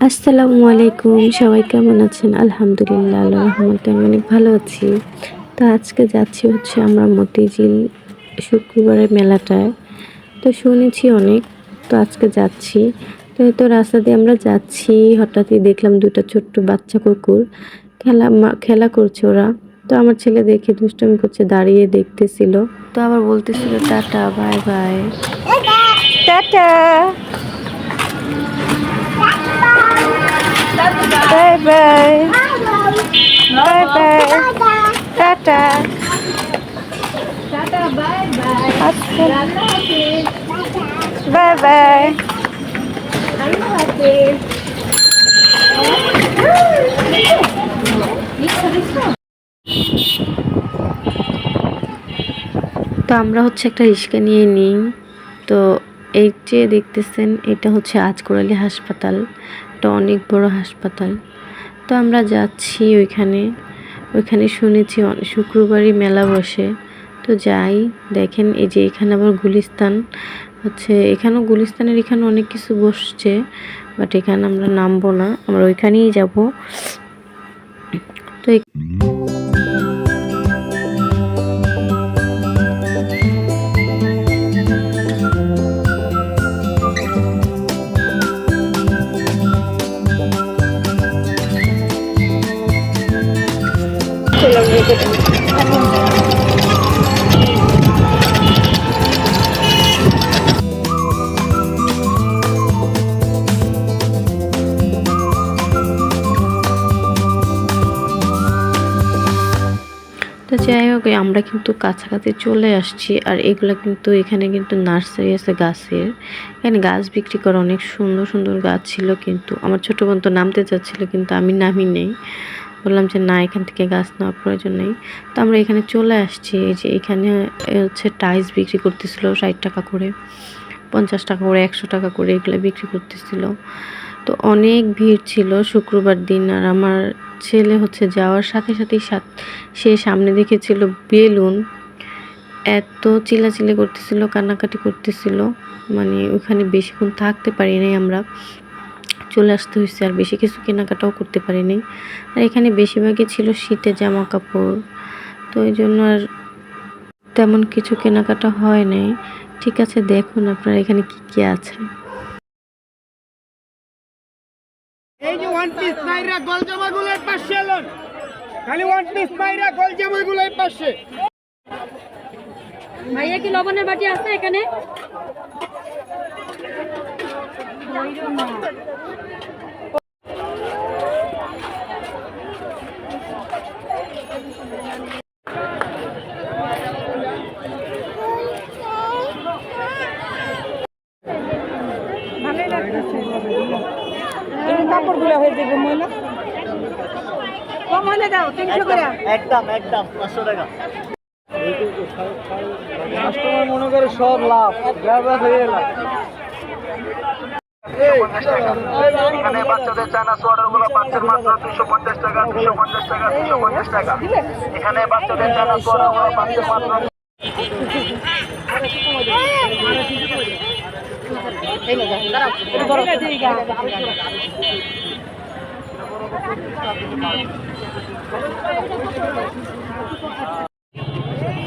আসসালামু আলাইকুম, সবাই কেমন আছেন? আলহামদুলিল্লাহ, আল্লাহর রহমতে আমি অনেক ভালো আছি। তো আজকে যাচ্ছি হচ্ছে আমরা মতিঝিল শুক্রবারের মেলাটায়। তো শুনেছি অনেক, তো আজকে যাচ্ছি। তো এই তো রাস্তা দিয়ে আমরা যাচ্ছি, হঠাৎই দেখলাম দুটো ছোট্ট বাচ্চা কুকুর খেলা করছে ওরা। তো আমার ছেলে দেখে দুষ্টামি করছে, দাঁড়িয়ে দেখতেছিল। তো আবার বলতেছিল tata bye bye. Tata bye bye bye bye tata tata bye bye আচ্ছা আল্লাহ হাফেজ বাই বাই। আল্লাহ হাফেজ তো আমরা হচ্ছে একটা রিক্সা নিয়ে নিই। তো এই যে দেখতেছেন, এটা হচ্ছে আজগর হাসপাতাল। এটা অনেক বড় হাসপাতাল। তো আমরা যাচ্ছি ওইখানে শুনেছি শুক্রবারই মেলা বসে। তো যাই, দেখেন এই যে এখানে আবার গুলিস্তান হচ্ছে, এখানেও গুলিস্তানের এখানে অনেক কিছু বসছে, বাট এখানে আমরা নামবো না, আমরা ওইখানেই যাব। তো তো যাই হোক, আমরা কিন্তু কাছাকাছি চলে আসছি। আর এগুলো কিন্তু এখানে কিন্তু নার্সারি আছে গাছের, এখানে গাছ বিক্রি করে, অনেক সুন্দর সুন্দর গাছ ছিল। কিন্তু আমার ছোট বোন তো নামতে চাচ্ছিল, কিন্তু আমি নামি নেই, বললাম যে না, এখান থেকে গাছ নেওয়ার প্রয়োজন নেই। তো আমরা এখানে চলে আসছি। এই যে এখানে হচ্ছে টাইলস বিক্রি করতেছিল 60 টাকা করে, 50 টাকা করে, 100 টাকা করে এগুলো বিক্রি করতেছিল। তো অনেক ভিড় ছিল শুক্রবার দিন। আর আমার ছেলে হচ্ছে যাওয়ার সাথে সাথেই সে সামনে দেখেছিল বেলুন, এত চিল্লাচিল্লি করতেছিল, কান্নাকাটি করতেছিল, মানে ওখানে বেশিক্ষণ থাকতে পারি নাই, আমরা চলে আসতে হয়েছে। আর বেশি কিছু কেনাকাটাও করতে পারিনি। আর এখানে বেশিরভাগই ছিল শীতের জামা কাপড়, তো এই জন্য আর তেমন কিছু কেনাকাটা হয় নাই। ঠিক আছে, দেখুন আপনারা এখানে কি কি আছে। এই যে ওয়ান পিস নাইরা গোল জামাগুলোর পাশে এলেন, খালি ওয়ান পিস নাইরা গোল জামাগুলোর পাশে। ভাইয়া কি লবণের বাটি আছে এখানে? ভালোই লাগছে। এই কাপড়গুলো হয়ে যাবে ময়লা, কম হলে দাও 300 করে। একদম 500 টাকা। কাস্টমার মনে করে সব লাভ, ড্রাইভার হয়ে লাভ। এখানে বাচ্চাদের চায়না সোয়াটার গুলো পাচ্ছেন মাত্র 250 টাকা, 250 টাকা, 250 টাকা। এখানে বাচ্চাদের চায়না সোয়াটার গুলো পাচ্ছেন মাত্র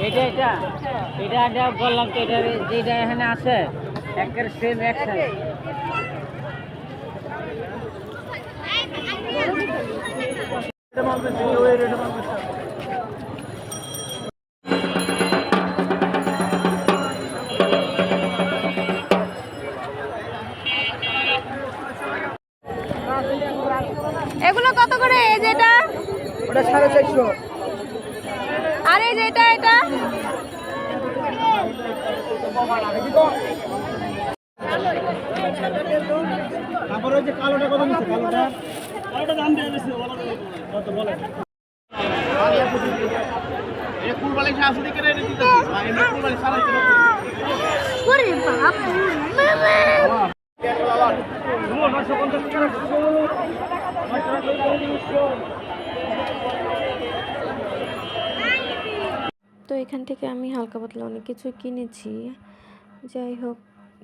এটা এটা এটা এটা বললাম তো, এটা যেটা এখানে আছে একের সেম এক সাইজ। এগুলো কত করে? এই যেটা, ওটা 450। আর এই যেটা, এটা তারপরে ওই যে কালোটা কত নিচ্ছে? কালোটা দাম দিয়ে দিচ্ছে, কত বলে? এই কুরবানি শাশুড়ি করে রেডি দিতেছি, আর এই কুরবানি সারাই করে ওরে বাপ মামা। তো এখান থেকে আমি হালকা পাতলা অনেক কিছু কিনেছি। যাই হোক,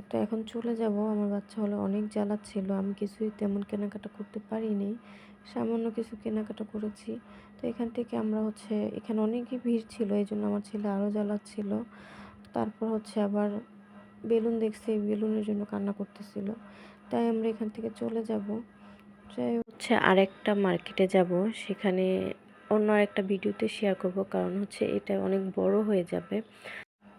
তো এখন চলে যাব। আমার বাচ্চা হলে অনেক জ্বালাচ্ছিল, আমি কিছুই তেমন কেনাকাটা করতে পারিনি, সামান্য কিছু কেনাকাটা করেছি। তো এখান থেকে আমরা এখানে অনেকই ভিড় ছিল, এই জন্য আমার ছেলে আরও জ্বালাচ্ছিল। তারপর আবার বেলুন দেখছি, বেলুনের জন্য কান্না করতেছিল, তাই আমরা এখান থেকে চলে যাব। যাই আরেকটা মার্কেটে যাব, সেখানে অন্য আরেকটা ভিডিওতে শেয়ার করব, কারণ এটা অনেক বড় হয়ে যাবে।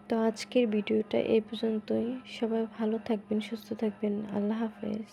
তো আজকের ভিডিওটা এই পর্যন্তই। সবাই ভালো থাকবেন, সুস্থ থাকবেন। আল্লাহ হাফেজ।